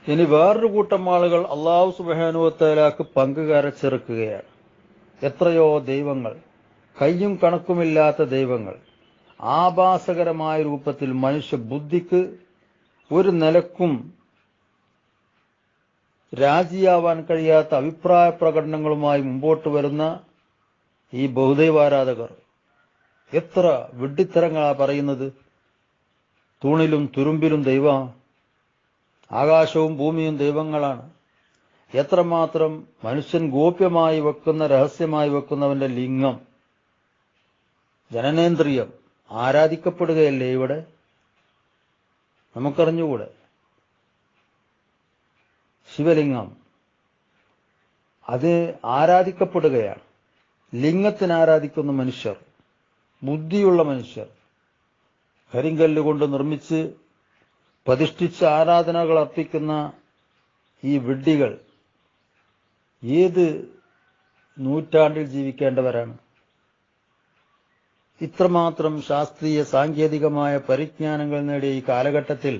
ഇനി വേറൊരു കൂട്ടം ആളുകൾ അല്ലാഹു സുബ്ഹാനഹു വ തആലക്ക് പങ്കുകാരെ ചേർക്കുകയാണ്. എത്രയോ ദൈവങ്ങൾ, കയ്യും കണക്കുമില്ലാത്ത ദൈവങ്ങൾ, ആഭാസകരമായ രൂപത്തിൽ മനുഷ്യ ബുദ്ധിക്ക് ഒരു നിലക്കും രാജിയാവാൻ കഴിയാത്ത അഭിപ്രായ പ്രകടനങ്ങളുമായി മുമ്പോട്ട് വരുന്ന ഈ ബഹുദൈവാരാധകർ എത്ര വിഡ്ഢിത്തരങ്ങളാ പറയുന്നത്. തൂണിലും തുരുമ്പിലും ദൈവം, ആകാശവും ഭൂമിയും ദൈവങ്ങളാണ്. എത്രമാത്രം മനുഷ്യൻ ഗോപ്യമായി വെക്കുന്ന, രഹസ്യമായി വെക്കുന്നവന്റെ ലിംഗം, ജനനേന്ദ്രിയം ആരാധിക്കപ്പെടുകയല്ലേ ഇവിടെ? നമുക്കറിഞ്ഞുകൂടെ? ശിവലിംഗം അത് ആരാധിക്കപ്പെടുകയാണ്. ലിംഗത്തിന് ആരാധിക്കുന്ന മനുഷ്യർ, ബുദ്ധിയുള്ള മനുഷ്യർ, കരിങ്കല്ലുകൊണ്ട് നിർമ്മിച്ച് പ്രതിഷ്ഠിച്ച് ആരാധനകൾ അർപ്പിക്കുന്ന ഈ വിഡ്ഢികൾ ഏത് നൂറ്റാണ്ടിൽ ജീവിക്കേണ്ടവരാണ്? ഇത്രമാത്രം ശാസ്ത്രീയ സാങ്കേതികമായ പരിജ്ഞാനങ്ങൾ നേടിയ ഈ കാലഘട്ടത്തിൽ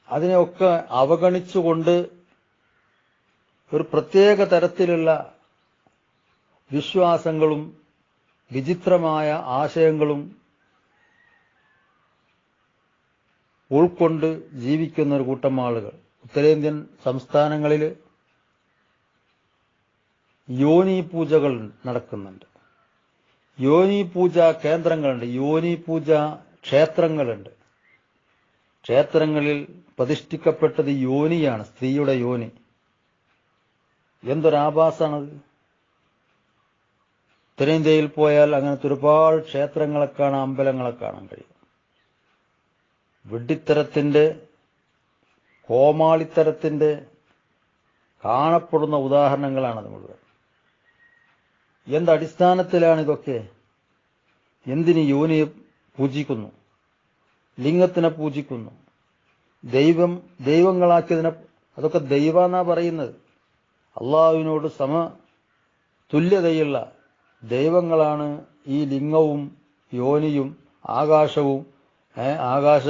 അതിനെയൊക്കെ അവഗണിച്ചുകൊണ്ട് ഒരു പ്രത്യേക തരത്തിലുള്ള വിശ്വാസങ്ങളും വിചിത്രമായ ആശയങ്ങളും ഉൾക്കൊണ്ട് ജീവിക്കുന്ന ഒരു കൂട്ടം ആളുകൾ ഉത്തരേന്ത്യൻ സംസ്ഥാനങ്ങളിൽ യോനി പൂജകൾ നടക്കുന്നുണ്ട്. യോനി പൂജ കേന്ദ്രങ്ങളുണ്ട്, യോനി പൂജ ക്ഷേത്രങ്ങളുണ്ട്. ക്ഷേത്രങ്ങളിൽ പ്രതിഷ്ഠിക്കപ്പെട്ടത് യോനിയാണ്, സ്ത്രീയുടെ യോനി. എന്തൊരാഭാസാണത്! ഉത്തരേന്ത്യയിൽ പോയാൽ അങ്ങനത്തെ ഒരുപാട് ക്ഷേത്രങ്ങളെ കാണാൻ, അമ്പലങ്ങളെ കാണാൻ കഴിയും. വിഡ്ഢിത്തരത്തിന്റെ, കോമാളിത്തരത്തിന്റെ കാണപ്പെടുന്ന ഉദാഹരണങ്ങളാണത് മുഴുവൻ. എന്തടിസ്ഥാനത്തിലാണ് ഇതൊക്കെ? എന്തിന് യോനിയെ പൂജിക്കുന്നു, ലിംഗത്തിനെ പൂജിക്കുന്നു, ദൈവങ്ങളാക്കിയതിനെ? അതൊക്കെ ദൈവമെന്നാ പറയുന്നത്. അള്ളാഹുവിനോട് തുല്യതയുള്ള ദൈവങ്ങളാണ് ഈ ലിംഗവും യോനിയും ആകാശവും, ആകാശ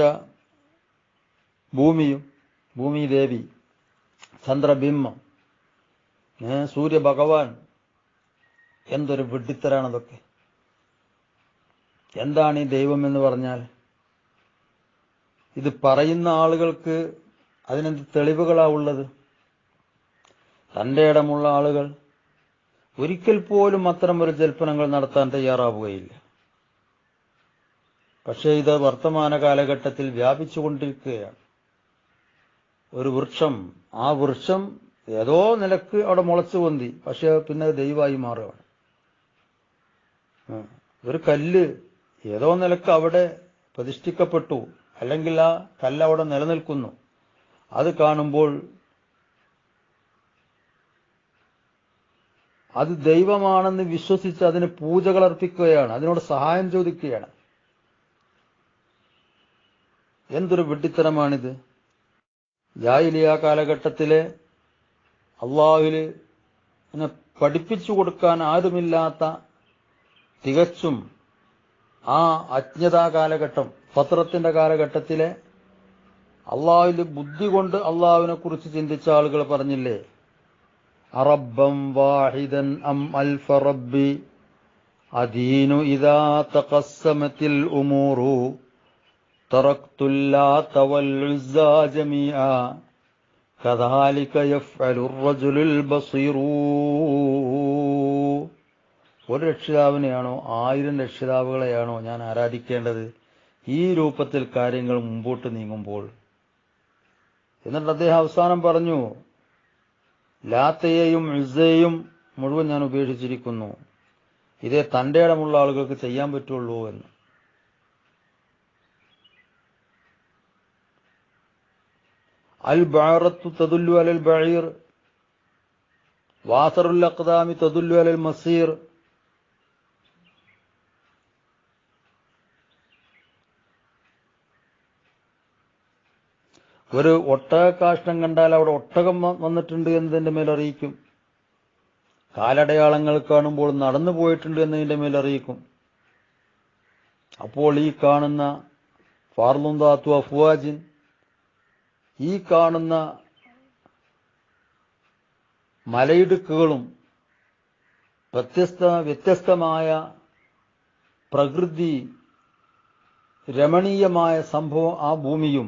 ഭൂമിയും, ഭൂമിദേവി, ചന്ദ്രബിംബം, സൂര്യഭഗവാൻ. എന്തൊരു വിഡ്ഢിത്തരാണതൊക്കെ! എന്താണ് ഈ ദൈവം എന്ന് പറഞ്ഞാൽ? ഇത് പറയുന്ന ആളുകൾക്ക് അതിനെന്ത് തെളിവുകളാ ഉള്ളത്? തന്റെ ഇടമുള്ള ആളുകൾ ഒരിക്കൽ പോലും അത്തരം ഒരു ജൽപ്പനങ്ങൾ നടത്താൻ തയ്യാറാവുകയില്ല. പക്ഷേ ഇത് വർത്തമാന കാലഘട്ടത്തിൽ വ്യാപിച്ചുകൊണ്ടിരിക്കുകയാണ്. ഒരു വൃക്ഷം, ആ വൃക്ഷം ഏതോ നിലക്ക് അവിടെ മുളച്ചു പൊന്തി, പക്ഷെ പിന്നെ ദൈവമായി മാറുകയാണ്. ഒരു കല്ല് ഏതോ നിലക്ക് അവിടെ പ്രതിഷ്ഠിക്കപ്പെട്ടു, അല്ലെങ്കിൽ ആ കല്ല് അവിടെ നിലനിൽക്കുന്നു. അത് കാണുമ്പോൾ അത് ദൈവമാണെന്ന് വിശ്വസിച്ച് അതിന് പൂജകൾ അർപ്പിക്കുകയാണ്, അതിനോട് സഹായം ചോദിക്കുകയാണ്. എന്തൊരു വിഡ്ഢിത്തരമാണിത്! ജാഹിലിയ്യ കാലഘട്ടത്തിലെ അള്ളാഹുവിനെ പഠിപ്പിച്ചു കൊടുക്കാൻ ആരുമില്ലാത്ത, തികച്ചും ആ അജ്ഞതാ കാലഘട്ടം, ഫത്രത്തിന്റെ കാലഘട്ടത്തിലെ അള്ളാഹുവിന്റെ ബുദ്ധി കൊണ്ട് അള്ളാഹുവിനെ കുറിച്ച് ചിന്തിച്ച ആളുകൾ പറഞ്ഞില്ലേ, അറബ്ബം വാഹിദൻ അം അൽഫ റബ്ബി അദീനു ഇദാ തഖസ്സമത്തിൽ ഉമൂറു തറക്തുൽ ലാത വൽ ഉസ്സാ ജമീഅ കദാലിക യഫ്അലു റജുലുൽ ബസീറു. ഒരു രക്ഷിതാവിനെയാണോ 1000 രക്ഷിതാവുകളെയാണോ ഞാൻ ആരാധിക്കേണ്ടത്? ഈ രൂപത്തിൽ കാര്യങ്ങൾ മുമ്പോട്ട് നീങ്ങുമ്പോൾ. എന്നിട്ട് അദ്ദേഹം അവസാനം പറഞ്ഞു, ലാത്തയെയും ഉസ്സയെയും മുഴുവൻ ഞാൻ ഉപേക്ഷിച്ചിരിക്കുന്നു, ഇതേ തന്റെ ഇടമുള്ള ആളുകൾക്ക് ചെയ്യാൻ പറ്റുള്ളൂ എന്ന്. അൽ ബഅറത്തു തദുല്ലു അലൽ ബഈർ വാസറുൽ അഖ്ദാമി തദുല്ലു അലൽ മസീർ. ഒരു ഒട്ടകക്കാഷ്ടം കണ്ടാൽ അവിടെ ഒട്ടകം വന്നിട്ടുണ്ട് എന്നതിന്റെ മേലറിയിക്കും. കാലടയാളങ്ങൾ കാണുമ്പോൾ നടന്നു പോയിട്ടുണ്ട് എന്നതിന്റെ മേലറിയിക്കും. അപ്പോൾ ഈ കാണുന്ന ഫാർലുന്ദാത്തു അഫ്വാജിൻ, ഈ കാണുന്ന മലയിടുക്കുകളും വ്യത്യസ്തമായ പ്രകൃതി രമണീയമായ സംഭവം ആ ഭൂമിയും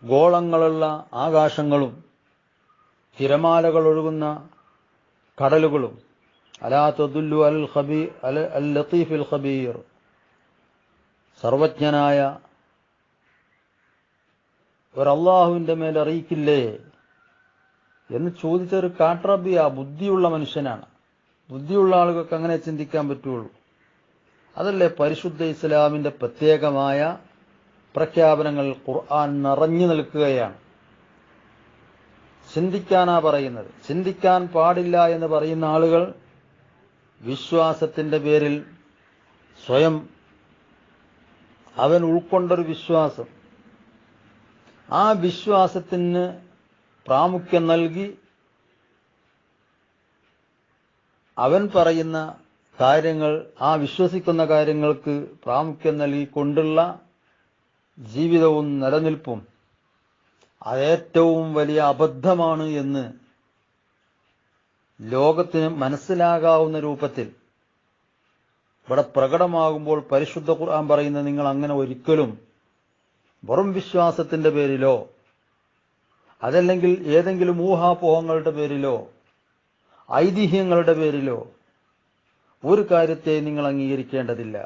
ഗോളങ്ങളുള്ള ആകാശങ്ങളും തിരമാലകൾ ഒഴുകുന്ന കടലുകളും അലാ തദുല്ലു അൽ ലത്തീഫിൽ ഖബീർ സർവജ്ഞനായ ഒരല്ലാഹുവിന്റെ മേൽ അറിയിക്കില്ലേ എന്ന് ചോദിച്ചൊരു കാട്രബിയ ബുദ്ധിയുള്ള മനുഷ്യനാണ്. ബുദ്ധിയുള്ള ആളുകൾക്ക് അങ്ങനെ ചിന്തിക്കാൻ പറ്റുള്ളൂ. അതല്ലേ പരിശുദ്ധ ഇസ്ലാമിന്റെ പ്രത്യേകമായ പ്രഖ്യാപനങ്ങൾ ഖുർആൻ നിറഞ്ഞു നിൽക്കുകയാണ്. ചിന്തിക്കാനാ പറയുന്നത്. ചിന്തിക്കാൻ പാടില്ല എന്ന് പറയുന്ന ആളുകൾ വിശ്വാസത്തിന്റെ പേരിൽ സ്വയം അവൻ ഉൾക്കൊണ്ടൊരു വിശ്വാസം, ആ വിശ്വാസത്തിന് പ്രാമുഖ്യം നൽകി അവൻ പറയുന്ന കാര്യങ്ങൾ, ആ വിശ്വസിക്കുന്ന കാര്യങ്ങൾക്ക് പ്രാമുഖ്യം നൽകിക്കൊണ്ടുള്ള ജീവിതവും നിലനിൽപ്പും അതേറ്റവും വലിയ അബദ്ധമാണ് എന്ന് ലോകത്തിന് മനസ്സിലാകാവുന്ന രൂപത്തിൽ ഇവിടെ പ്രകടമാകുമ്പോൾ പരിശുദ്ധ ഖുർആൻ പറയുന്നത് നിങ്ങൾ അങ്ങനെ ഒരിക്കലും വെറും വിശ്വാസത്തിന്റെ പേരിലോ അതല്ലെങ്കിൽ ഏതെങ്കിലും ഊഹാപോഹങ്ങളുടെ പേരിലോ ഐതിഹ്യങ്ങളുടെ പേരിലോ ഒരു കാര്യത്തെ നിങ്ങൾ അംഗീകരിക്കേണ്ടതില്ല.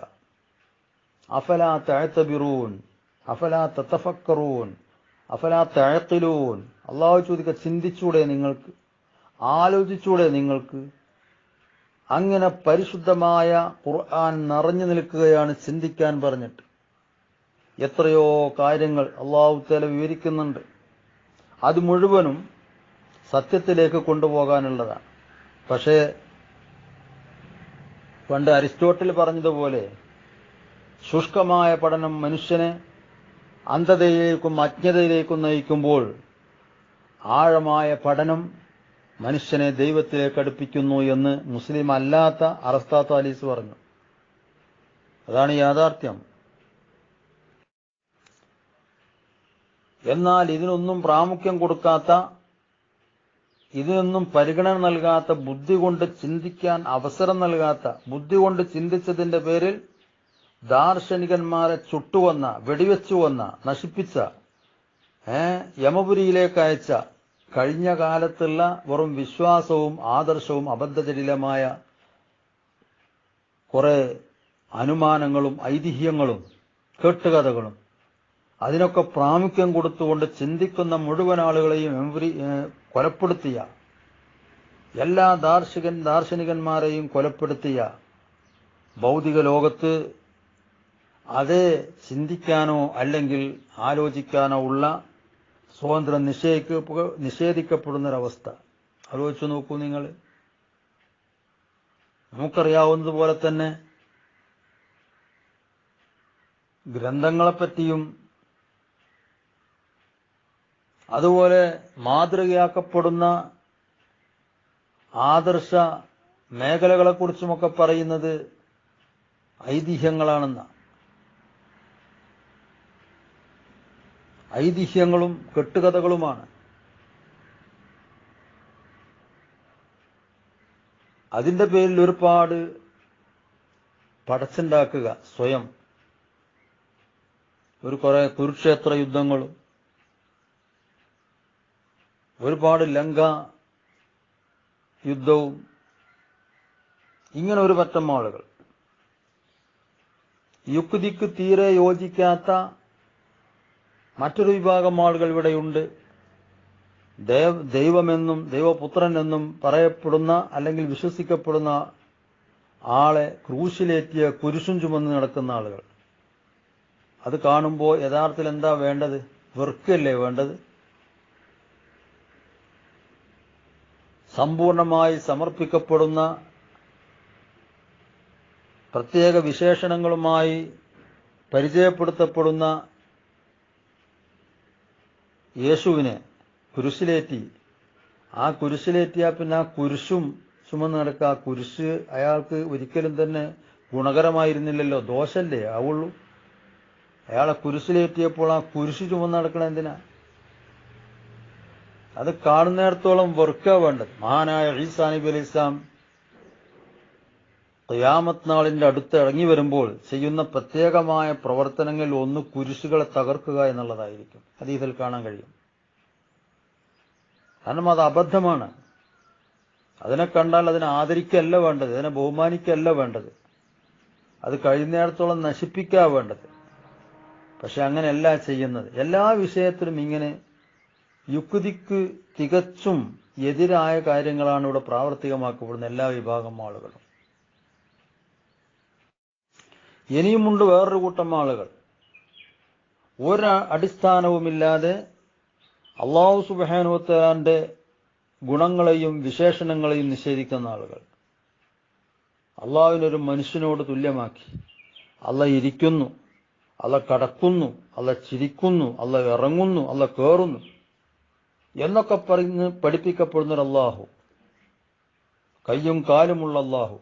അഫലാ തഅതബിറൂൻ അഫലാ തതഫക്കറൂൻ അഫലാ തഅഖിലൂൻ. അല്ലാഹു ചോദിക്കുക, ചിന്തിച്ചൂടെ നിങ്ങൾക്ക്, ആലോചിച്ചൂടെ നിങ്ങൾക്ക്? അങ്ങനെ പരിശുദ്ധമായ ഖുർആൻ നിറഞ്ഞു നിൽക്കുകയാണ് ചിന്തിക്കാൻ പറഞ്ഞിട്ട്. എത്രയോ കാര്യങ്ങൾ അല്ലാഹു തആല വിവരിക്കുന്നുണ്ട്. അത് മുഴുവനും സത്യത്തിലേക്ക് കൊണ്ടുപോകാനുള്ളതാണ്. പക്ഷേ പണ്ട് അരിസ്റ്റോട്ടിൽ പറഞ്ഞതുപോലെ ശുഷ്കമായ പഠനം മനുഷ്യനെ അന്ധതയിലേക്കും അജ്ഞതയിലേക്കും നയിക്കുമ്പോൾ ആഴമായ പഠനം മനുഷ്യനെ ദൈവത്തിലേക്ക് അടുപ്പിക്കുന്നു എന്ന് മുസ്ലിം അല്ലാത്ത അറസ്താത്താലീസ് പറഞ്ഞു. അതാണ് യാഥാർത്ഥ്യം. എന്നാൽ ഇതിനൊന്നും പ്രാമുഖ്യം കൊടുക്കാത്ത, ഇതിനൊന്നും പരിഗണന നൽകാത്ത, ബുദ്ധി കൊണ്ട് ചിന്തിക്കാൻ അവസരം നൽകാത്ത, ബുദ്ധി കൊണ്ട് ചിന്തിച്ചതിന്റെ പേരിൽ ദാർശനികന്മാരെ ചുട്ടുവന്ന, വെടിവെച്ചുവന്ന, നശിപ്പിച്ച, യമപുരിയിലേക്ക് അയച്ച, കഴിഞ്ഞ കാലത്തുള്ള വെറും വിശ്വാസവും ആദർശവും അബദ്ധജടിലമായ കുറെ അനുമാനങ്ങളും ഐതിഹ്യങ്ങളും കേട്ടുകഥകളും അതിനൊക്കെ പ്രാമുഖ്യം കൊടുത്തുകൊണ്ട് ചിന്തിക്കുന്ന മുഴുവൻ ആളുകളെയും കൊലപ്പെടുത്തിയ, എല്ലാ ദാർശനികന്മാരെയും കൊലപ്പെടുത്തിയ ഭൗതിക ലോകത്ത് അതേ ചിന്തിക്കാനോ അല്ലെങ്കിൽ ആലോചിക്കാനോ ഉള്ള സ്വാതന്ത്ര്യം നിഷേധിക്കപ്പെടുന്നൊരവസ്ഥ ആലോചിച്ചു നോക്കൂ നിങ്ങൾ. നമുക്കറിയാവുന്നതുപോലെ തന്നെ ഗ്രന്ഥങ്ങളെപ്പറ്റിയും അതുപോലെ മാതൃകയാക്കപ്പെടുന്ന ആദർശ മേഖലകളെക്കുറിച്ചുമൊക്കെ പറയുന്നത് ഐതിഹ്യങ്ങളാണെന്ന. ഐതിഹ്യങ്ങളും കെട്ടുകഥകളുമാണ്. അതിന്റെ പേരിൽ ഒരുപാട് പടച്ചുണ്ടാക്കുക, സ്വയം കുറെ കുരുക്ഷേത്ര യുദ്ധങ്ങളും ഒരുപാട് ലങ്ക യുദ്ധവും, ഇങ്ങനെ ഒരു പറ്റം ആളുകൾ, യുക്തിക്ക് തീരെ യോജിക്കാത്ത മറ്റൊരു വിഭാഗം ആളുകൾ ഇവിടെയുണ്ട്. ദൈവമെന്നും ദൈവപുത്രൻ എന്നും പറയപ്പെടുന്ന അല്ലെങ്കിൽ വിശ്വസിക്കപ്പെടുന്ന ആളെ ക്രൂശിലേറ്റിയ കുരിശും ചുമന്ന് നടക്കുന്ന ആളുകൾ. അത് കാണുമ്പോൾ യഥാർത്ഥത്തിൽ എന്താ വേണ്ടത്? വെറുക്കല്ലേ വേണ്ടത്? സമ്പൂർണമായി സമർപ്പിക്കപ്പെടുന്ന, പ്രത്യേക വിശേഷണങ്ങളുമായി പരിചയപ്പെടുത്തപ്പെടുന്ന യേശുവിനെ കുരിശിലേറ്റി, ആ കുരിശിലേറ്റിയാൽ പിന്നെ ആ കുരിശും ചുമന്ന് നടക്കുക. ആ കുരിശ് അയാൾക്ക് ഒരിക്കലും തന്നെ ഗുണകരമായിരുന്നില്ലല്ലോ, ദോഷല്ലേ ആവുള്ളൂ. അയാളെ കുരിശിലേറ്റിയപ്പോൾ ആ കുരിശ് ചുമന്ന് നടക്കണ എന്തിനാ? അത് കാണുന്നിടത്തോളം വെറുക്കുക വേണ്ടത്. മഹാനായ ഈസാ നബി അലൈഹി ഇസ്ലാം ഖിയാമത്ത് നാളിന്റെ അടുത്ത് ഇറങ്ങി വരുമ്പോൾ ചെയ്യുന്ന പ്രത്യേകമായ പ്രവർത്തനങ്ങളിൽ ഒന്ന് കുരിശുകളെ തകർക്കുക എന്നുള്ളതായിരിക്കും. ഹദീസിൽ കാണാൻ കഴിയും. കാരണം അത് അബദ്ധമാണ്. അതിനെ കണ്ടാൽ അതിനെ ആദരിക്കല്ല വേണ്ടത്, അതിനെ ബഹുമാനിക്കല്ല വേണ്ടത്, അത് കഴിയുന്നിടത്തോളം നശിപ്പിക്കുക വേണ്ടത്. പക്ഷെ അങ്ങനെയല്ല ചെയ്യുന്നത്. എല്ലാ വിഷയത്തിലും ഇങ്ങനെ യുക്തിക്ക് തികച്ചും എതിരായ കാര്യങ്ങളാണ് ഇവിടെ പ്രാവർത്തികമാക്കപ്പെടുന്ന എല്ലാ വിഭാഗം ആളുകളും. ഇനിയുമുണ്ട് വേറൊരു കൂട്ടം ആളുകൾ, ഒരു അടിസ്ഥാനവുമില്ലാതെ അല്ലാഹു സുബ്ഹാനഹു വ തആലയുടെ ഗുണങ്ങളെയും വിശേഷണങ്ങളെയും നിഷേധിക്കുന്ന ആളുകൾ. അള്ളാഹുവിനൊരു മനുഷ്യനോട് തുല്യമാക്കി. അള്ള ഇരിക്കുന്നു, അള്ള കടക്കുന്നു, അള്ള ചിരിക്കുന്നു, അള്ള ഇറങ്ങുന്നു, അള്ള കേറുന്നു എന്നൊക്കെ പറഞ്ഞ് പഠിപ്പിക്കപ്പെടുന്നൊരു അള്ളാഹു, കയ്യും കാലുമുള്ള അള്ളാഹു,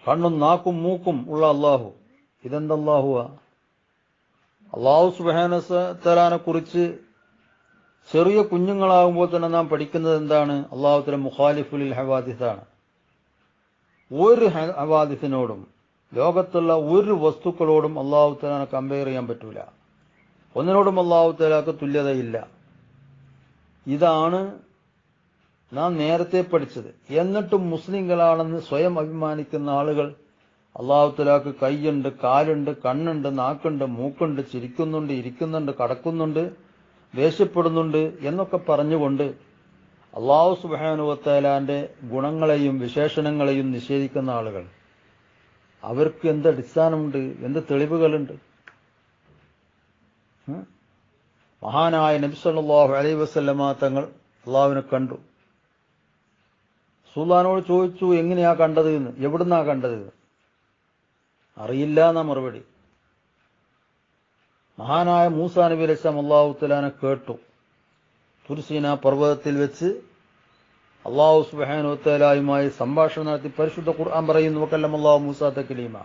കണ്ണും നാക്കും മൂക്കും ഉള്ള അള്ളാഹു, ഇതെന്തല്ലാഹുവാ? അള്ളാഹു സുബ്ഹാനഹു വ തആലയെ കുറിച്ച് ചെറിയ കുഞ്ഞുങ്ങളാകുമ്പോൾ തന്നെ നാം പഠിക്കുന്നത് എന്താണ്? അള്ളാഹു തആല മുഖാലിഫുൽ ഹവാദിസാണ്. ഒരു ഹവാദിസിനോടും ലോകത്തുള്ള ഒരു വസ്തുക്കളോടും അള്ളാഹു തആലയെ കമ്പയർ ചെയ്യാൻ പറ്റൂല. ഒന്നിനോടും അള്ളാഹു തആലക്ക് തുല്യതയില്ല. ഇതാണ് നാം നേരത്തെ പഠിച്ചത്. എന്നിട്ടും മുസ്ലിങ്ങളാണെന്ന് സ്വയം അഭിമാനിക്കുന്ന ആളുകൾ അള്ളാഹു തആലക്ക് കൈയുണ്ട്, കാലുണ്ട്, കണ്ണുണ്ട്, നാക്കുണ്ട്, മൂക്കുണ്ട്, ചിരിക്കുന്നുണ്ട്, ഇരിക്കുന്നുണ്ട്, കടക്കുന്നുണ്ട്, ദേഷ്യപ്പെടുന്നുണ്ട് എന്നൊക്കെ പറഞ്ഞുകൊണ്ട് അല്ലാഹു സുബ്ഹാനഹു വ തആലയുടെ ഗുണങ്ങളെയും വിശേഷണങ്ങളെയും നിഷേധിക്കുന്ന ആളുകൾ, അവർക്ക് എന്ത് അടിസ്ഥാനമുണ്ട്? എന്ത് തെളിവുകളുണ്ട്? മഹാനായ നബി സല്ലല്ലാഹു അലൈഹി വസല്ലമ തങ്ങൾ അള്ളാഹുവിനെ കണ്ടു. റസൂലുള്ളാഹിനോട് ചോദിച്ചു, എങ്ങനെയാ കണ്ടത് എന്ന്, എവിടുന്നാ കണ്ടത് എന്ന്. അറിയില്ല എന്നാ മറുപടി. മഹാനായ മൂസാ നബി അലൈഹി സ്വലാം അല്ലാഹു തആലയെ കേട്ടു. തുർസീന പർവ്വതത്തിൽ വെച്ച് അല്ലാഹു സുബ്ഹാനഹു വ തആലയുമായി സംഭാഷണം നടത്തി. പരിശുദ്ധ ഖുർആൻ പറയുന്നു, വകല്ലമ അല്ലാഹു മൂസാ തക്ലീമ.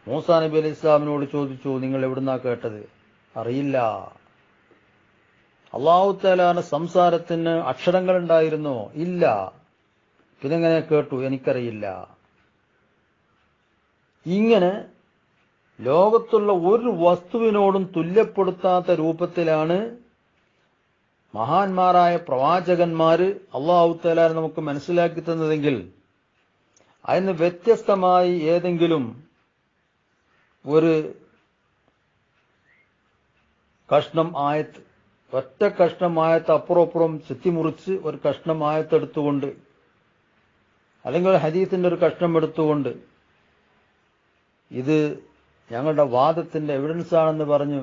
മൂസാ നബി അലൈഹി സ്വലാമിനോട് ചോദിച്ചു, നിങ്ങൾ എവിടുന്നാ കേട്ടത്? അറിയില്ല. അല്ലാഹു തആലയുടെ സംസാരത്തിന് അക്ഷരങ്ങളുണ്ടായിരുന്നോ? ഇല്ല. പിന്നെങ്ങനെ കേട്ടു? എനിക്കറിയില്ല. ഇങ്ങനെ ലോകത്തുള്ള ഒരു വസ്തുവിനോടും തുല്യപ്പെടുത്താത്ത രൂപത്തിലാണ് മഹാന്മാരായ പ്രവാചകന്മാര് അല്ലാഹു തആല നമുക്ക് മനസ്സിലാക്കി തന്നതെങ്കിൽ അതിന് വ്യത്യസ്തമായി ഏതെങ്കിലും ഒരു കഷ്ണം ആയത്ത്, ഒറ്റ കഷ്ണം ആയത്ത് അപ്പുറം ചെത്തിമുറിച്ച് ഒരു കഷ്ണം ആയത്തെടുത്തുകൊണ്ട്, അല്ലെങ്കിൽ ഒരു ഹദീസിന്റെ ഒരു കഷ്ണം എടുത്തുകൊണ്ട് ഇത് ഞങ്ങളുടെ വാദത്തിന്റെ എവിഡൻസ് ആണെന്ന് പറഞ്ഞ്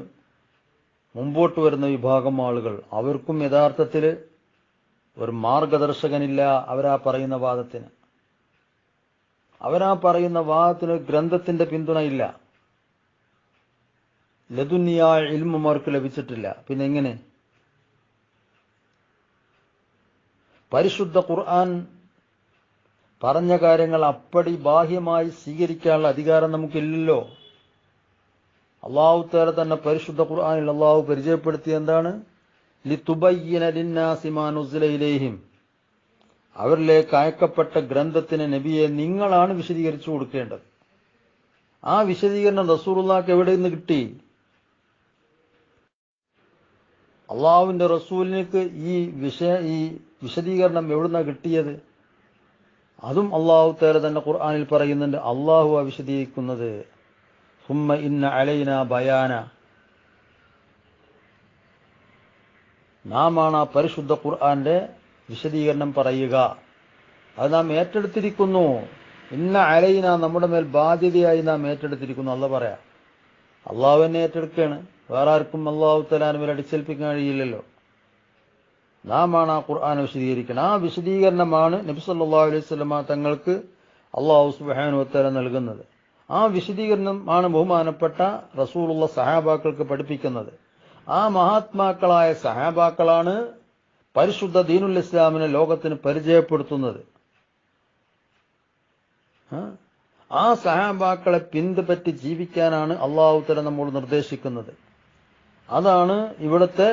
മുമ്പോട്ട് വരുന്ന വിഭാഗം ആളുകൾ, അവർക്കും യഥാർത്ഥത്തിൽ ഒരു മാർഗദർശകനില്ല. അവരാ പറയുന്ന വാദത്തിന് ഗ്രന്ഥത്തിന്റെ പിന്തുണയില്ല. ലദുന്നിയായ ഇൽമു അവർക്ക് ലഭിച്ചിട്ടില്ല. പിന്നെ എങ്ങനെ? പരിശുദ്ധ ഖുർആൻ പറഞ്ഞ കാര്യങ്ങൾ അപ്പടി ബാഹ്യമായി സ്വീകരിക്കാനുള്ള അധികാരം നമുക്കില്ലല്ലോ. അല്ലാഹു തആല തന്നെ പരിശുദ്ധ ഖുർആനിൽ അല്ലാഹു പരിചയപ്പെടുത്തിയ എന്താണ്? ലിതുബയ്യിന ലിന്നാസി മാ നുസില ഇലൈഹിം. അവരിലേക്ക് അയക്കപ്പെട്ട ഗ്രന്ഥത്തിന് നബിയെ നിങ്ങളാണ് വിശദീകരിച്ചു കൊടുക്കേണ്ടത്. ആ വിശദീകരണം റസൂലുള്ളാഹിക്ക് എവിടെ നിന്ന് കിട്ടി? അള്ളാഹുവിന്റെ റസൂലിലേക്ക് ഈ വിശദീകരണം എവിടുന്നാ കിട്ടിയത്? അതും അല്ലാഹു തആല തന്നെ ഖുർആനിൽ പറയുന്നുണ്ട്. അല്ലാഹു വിശദീകരിക്കുന്നത് സുമ്മ ഇന്ന അലൈനാ ബയാന. നാമാണ് ആ പരിശുദ്ധ ഖുർആന്റെ വിശദീകരണം പറയുക. അത് നാം ഏറ്റെടുത്തിരിക്കുന്നു. ഇന്ന അലൈന, നമ്മുടെ മേൽ ബാധ്യതയായി നാം ഏറ്റെടുത്തിരിക്കുന്നു. അല്ല പറയാ, അള്ളാഹു എന്നെ ഏറ്റെടുക്കുകയാണ്. വേറെ ആർക്കും അല്ലാഹു തആല മേൽ അടിച്ചേൽപ്പിക്കാൻ കഴിയില്ലല്ലോ. നാമാണ് ആ ഖുർആൻ വിശദീകരിക്കണം. ആ വിശദീകരണമാണ് നബി സല്ലല്ലാഹു അലൈഹി വസല്ലമ തങ്ങൾക്ക് അല്ലാഹു സുബ്ഹാനഹു വ തആല നൽകുന്നത്. ആ വിശദീകരണം ആണ് ബഹുമാനപ്പെട്ട റസൂലുള്ള സഹാബാക്കൾക്ക് പഠിപ്പിക്കുന്നത്. ആ മഹാത്മാക്കളായ സഹാബാക്കളാണ് പരിശുദ്ധ ദീനുൽ ഇസ്ലാമിനെ ലോകത്തിന് പരിചയപ്പെടുത്തുന്നത്. ആ സഹാബാക്കളെ പിന്തുപറ്റി ജീവിക്കാനാണ് അള്ളാഹു തആല നമ്മോട് നിർദ്ദേശിക്കുന്നത്. അതാണ് ഇവിടുത്തെ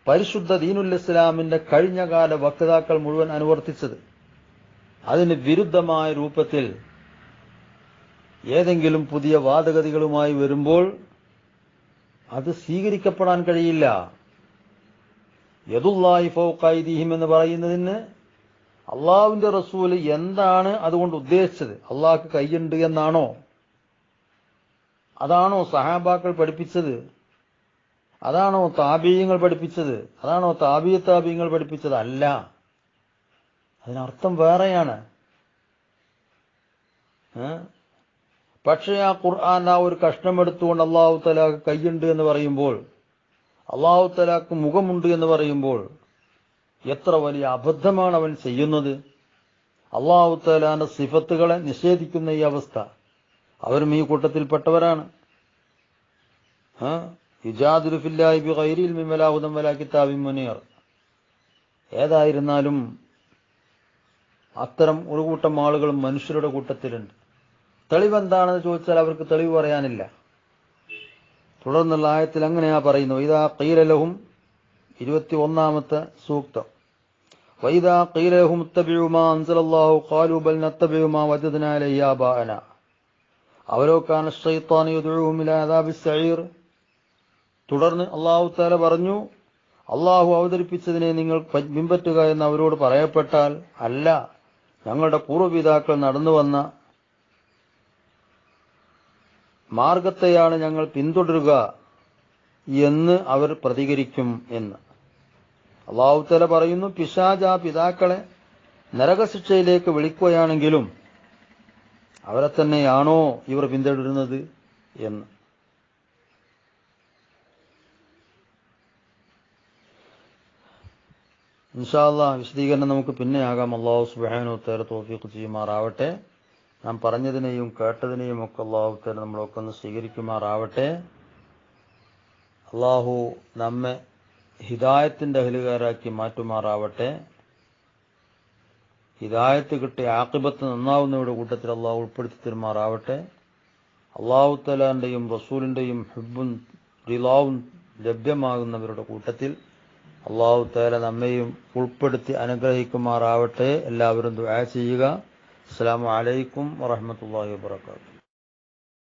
പരിശുദ്ധ ദീനുൽ ഇസ്ലാമിന്റെ കഴിഞ്ഞകാല വക്താക്കൾ മുഴുവൻ അനുവർത്തിച്ചത്. അതിന് വിരുദ്ധമായ രൂപത്തിൽ ഏതെങ്കിലും പുതിയ വാദഗതികളുമായി വരുമ്പോൾ അത് സ്വീകരിക്കപ്പെടാൻ കഴിയില്ല. യദുല്ലാഹി ഫൗക അയ്ദിഹിം എന്ന് പറയുന്നതിന് അള്ളാഹുവിന്റെ റസൂല് എന്താണ് അതുകൊണ്ട് ഉദ്ദേശിച്ചത്? അള്ളാഹ്ക്ക് കൈയുണ്ട് എന്നാണോ? അതാണോ സഹാബാക്കൾ പഠിപ്പിച്ചത്? അതാണോ താബീയങ്ങൾ പഠിപ്പിച്ചത്? അതാണോ താബീയങ്ങൾ പഠിപ്പിച്ചത്? അല്ല, അതിനർത്ഥം വേറെയാണ്. പക്ഷേ ആ ഖുർആൻ ആ ഒരു കഷ്ണം എടുത്തുകൊണ്ട് അള്ളാഹു തആലാക്ക് കൈയുണ്ട് എന്ന് പറയുമ്പോൾ, അള്ളാഹു തആലാക്ക് മുഖമുണ്ട് എന്ന് പറയുമ്പോൾ എത്ര വലിയ അബദ്ധമാണ് അവൻ ചെയ്യുന്നത്. അള്ളാഹു തആലാന്റെ സിഫത്തുകളെ നിഷേധിക്കുന്ന ഈ അവസ്ഥ, അവരും ഈ കൂട്ടത്തിൽപ്പെട്ടവരാണ്. യുജാദിലു ഫില്ലാഹി ബിഗൈരി ഇൽമിൻ വലാ ഹുദൻ വലാ കിതാബിൻ മുനീർ. ഏതായിരുന്നാലും അത്തരം ഒരു കൂട്ടം ആളുകളും മനുഷ്യരുടെ കൂട്ടത്തിലുണ്ട്. തെളിവെന്താണെന്ന് ചോദിച്ചാൽ അവർക്ക് തെളിവ് പറയാനില്ല. തുടർന്നുള്ള ആയത്തിൽ അങ്ങനെയാ പറയുന്നു, വൈദാ ഖീല ലഹും 21-ാമത്തെ സൂക്തം, വൈദാ ഖീല ലഹും ഇത്തബിഉ മാ അൻസലല്ലാഹു ഖാലൂ ബൽ നത്തബിഉ മാ വജദ്നാ അലൈഹി ആബാഅനാ അവലൗ കാന അശ്ശൈത്താനു യദ്ഉഹും ഇലാ അദാബിസ് സഈർ. തുടർന്ന് അല്ലാഹു തആല പറഞ്ഞു, അള്ളാഹു അവതരിപ്പിച്ചതിനെ നിങ്ങൾ പിൻപറ്റുക എന്ന് അവരോട് പറയപ്പെട്ടാൽ, അല്ല, ഞങ്ങളുടെ പൂർവ്വപിതാക്കൾ നടന്നു വന്ന മാർഗത്തെയാണ് ഞങ്ങൾ പിന്തുടരുക എന്ന് അവർ പ്രതികരിക്കും എന്ന്. അല്ലാഹു തആല പറയുന്നു, പിശാച് ആ പിതാക്കളെ നരകശിക്ഷയിലേക്ക് വിളിക്കുകയാണെങ്കിലും അവരെ തന്നെയാണോ ഇവർ പിന്തുടരുന്നത് എന്ന്. ഇൻഷാ അല്ലാഹ് വിശദീകരണം നമുക്ക് പിന്നെ ആകാം. അല്ലാഹു സുബ്ഹാനഹു വ തആല തൗഫീഖ് ചെയ്യുമാറാവട്ടെ. നാം പറഞ്ഞതിനെയും കേട്ടതിനെയും ഒക്കെ അല്ലാഹു തആല നമ്മളൊക്കെ ഒന്ന് സ്വീകരിക്കുമാറാവട്ടെ. അല്ലാഹു നമ്മെ ഹിദായത്തിന്റെ അഹ്ലുകാരാക്കി മാറ്റുമാറാവട്ടെ. ഹിദായത്ത് കിട്ടി ആഖിബത്ത് നന്നാവുന്നവരുടെ കൂട്ടത്തിൽ അല്ലാഹു ഉൾപ്പെടുത്തി തരുമാറാവട്ടെ. അല്ലാഹു തആലാന്റെയും റസൂലിന്റെയും ഹുബ്ബും റിളാവും ലഭ്യമാകുന്നവരുടെ കൂട്ടത്തിൽ അല്ലാഹു തആല നമ്മെയും ഉൾപ്പെടുത്തി അനുഗ്രഹിക്കുമാറാവട്ടെ. എല്ലാവരും ദുആ ചെയ്യുക. അസ്സലാമു അലൈക്കും വറഹ്മത്തുള്ളാഹി വബറകാതുഹു.